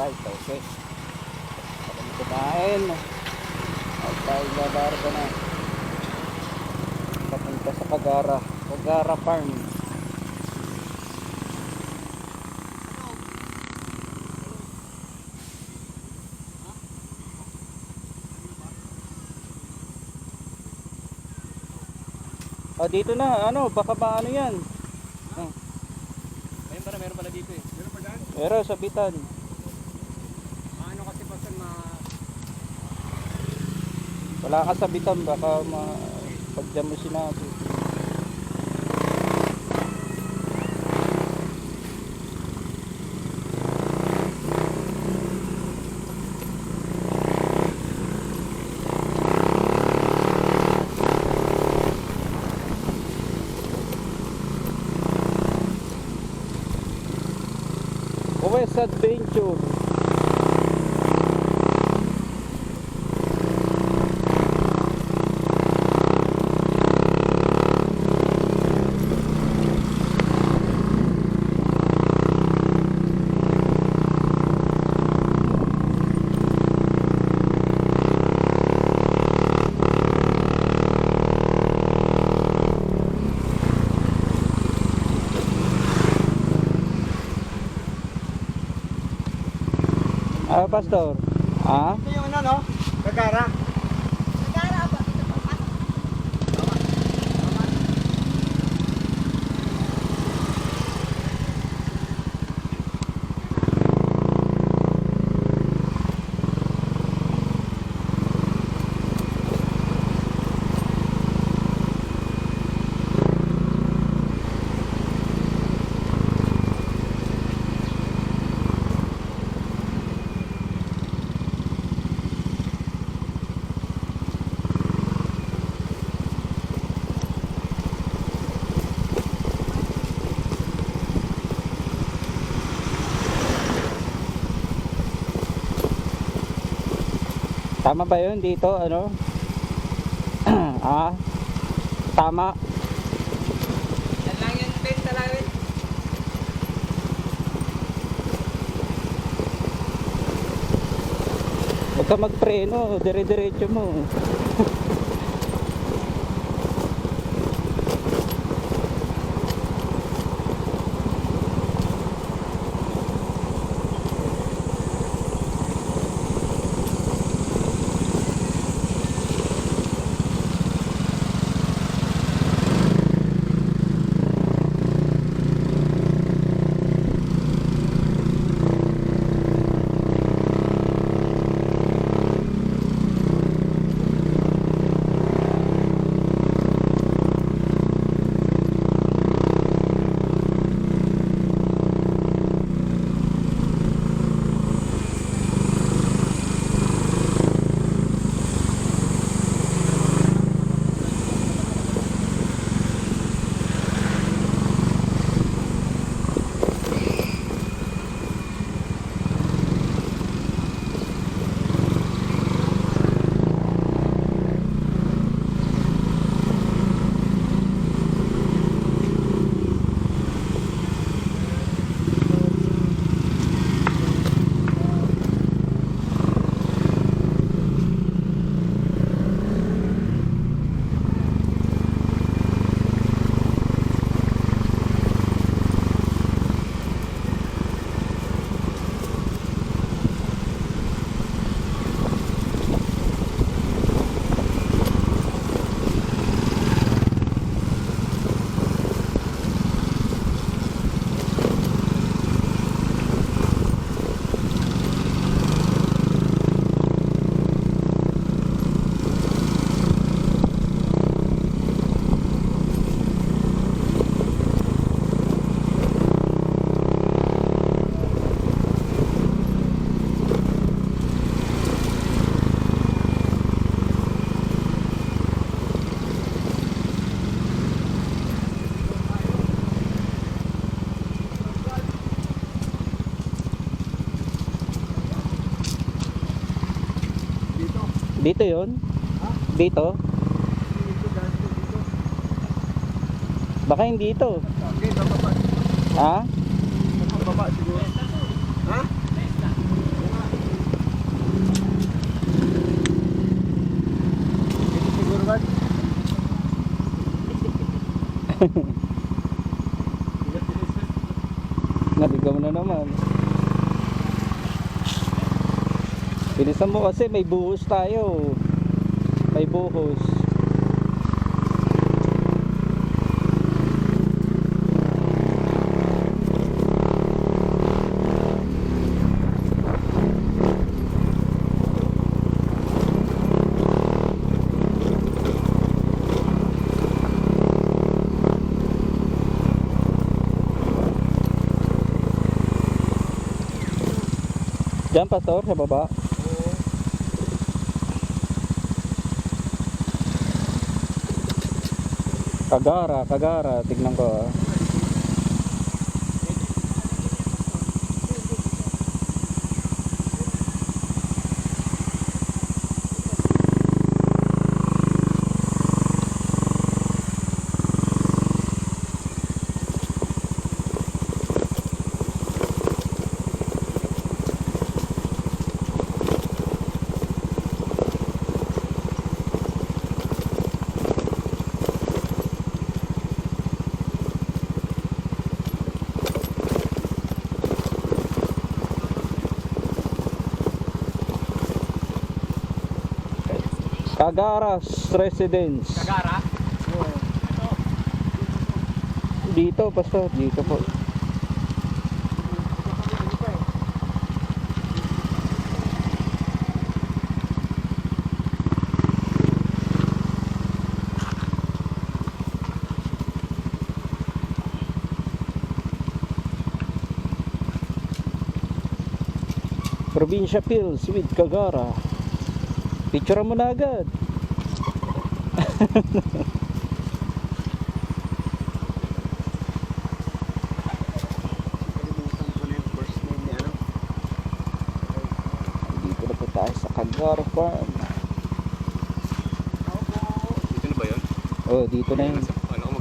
Alright, okay. Kami kumain. At tayo babarko na. Papunta sa Pagara Farm. Oh, dito na, baka ba yan? Meron pala dito eh. Meron pa dyan? Meron, sabitan. Kasi pasan Wala ka sabitan, baka pagdyan mo sinabi. West Adventure. Pastor? Ito yung Pagara. Pagara ba? Tama ba yun dito? Tama. Yan lang yung pin talawin. Huwag ka magpreno, dire-diretso mo. Dito yun? Dito? Baka hindi ito. Okay, bababa. Ha? Bababa siguro. Ha? Naligaw na naman. Bilisan mo kasi may buhos tayo. May buhos. Diyan, Pastor, sa baba. Kagara, tignan ko. Cagaras Residence. Kagara? Dito, Pastor, dito po. Provincia Pills with Cagara. Picture mo na agad. Kalimutan ko na yung first name niya, ano? Dito na po tayo sa Cagara Farm. Dito na ba yun? Oh, dito na yun. Ano ko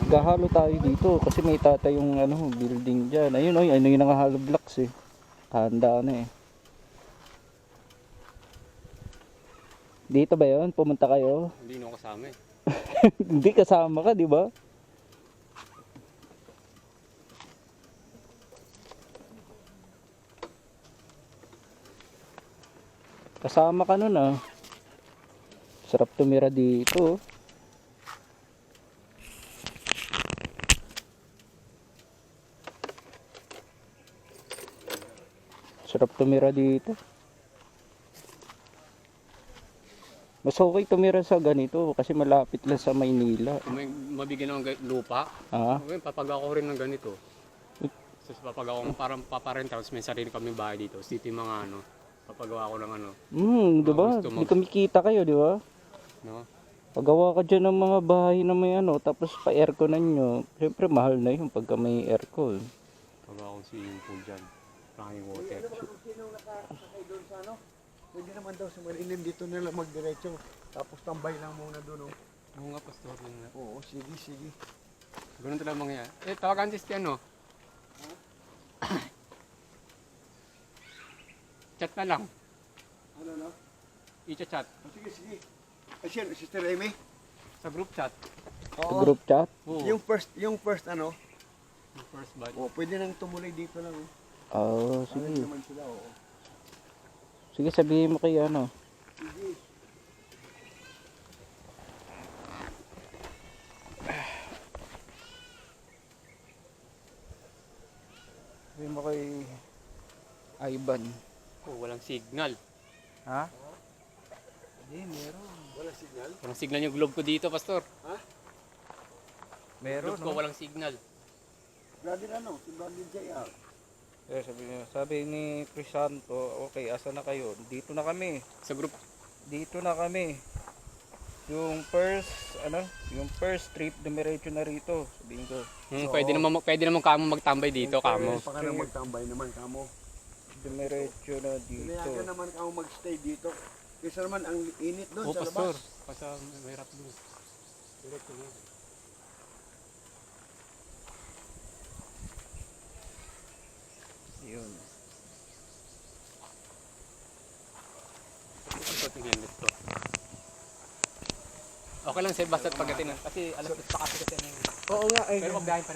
Gahalo tayo dito kasi may tatay yung building dyan. Ayun, oh, ano yung nakahalo blocks eh. Handa na eh. Dito ba yun? Pumunta kayo? Hindi na ako kasama eh. Hindi kasama ka, di ba? Kasama ka nun ah. Sarap tumira dito. Sarap tumira dito. Mas okay tumira sa ganito kasi malapit lang sa Maynila. Kung may mabigyan ng lupa, Ah, okay, papagawa ko rin ng ganito. Tapos papagawa ko parang paparenta, tapos may sarili kami bahay dito. Tapos dito yung mga papagawa ko ng di ba? gusto mo. May kumikita kayo, di ba? no? Paggawa ka dyan ng mga bahay na may tapos pa-airconan nyo. Siyempre mahal na yun pagka may aircon. Pagawa ko swimming pool dyan. Running water. Sino nakasakay doon sa ano? Pwede naman daw sa Marilim dito nila magdiretso. Tapos tambay lang muna doon, oh. Oo nga, pastor. Yun nga. Oo, sige, sige. Ganun talaga mangyayari. Tawagan si Stiano. Chat na lang. Ano, no? I-chat. Oh, sige, sige. Asian, Sister Amy? Sa group chat. Sa group chat. Oo. Yung first ano, Yung first batch. oh, pwede nang tumuloy dito lang, oh. Oo, Sige sige. naman sila, oo. Sige, sabihin mo kay Sige. Sabihin mo kay Ivan. Oh, walang signal. Ha? Hindi, meron. Wala signal? Walang signal yung globe ko dito, pastor. Meron, Globe ko walang signal. Brother ano, si Brother JR. Sabi ni Crisanto, okay, asa na kayo? Dito na kami. Sa group. Dito na kami. Yung first trip, dumiretso na rito. Sabihin ko, Pwede naman kamo magtambay dito, kamo. Pa ka na magtambay naman, kamo. dumiretso na dito. Pinayagan naman kamo magstay dito. Kaysa naman ang init doon Oh, sa pastor. labas. Kasi may rap doon. Direct ko na. Yun. Ito yung helmet ko. Okay lang sir, basta pagdating na. Kasi alam ko pa kasi ano yun. Oo nga, eh. Pero magbiyahin pa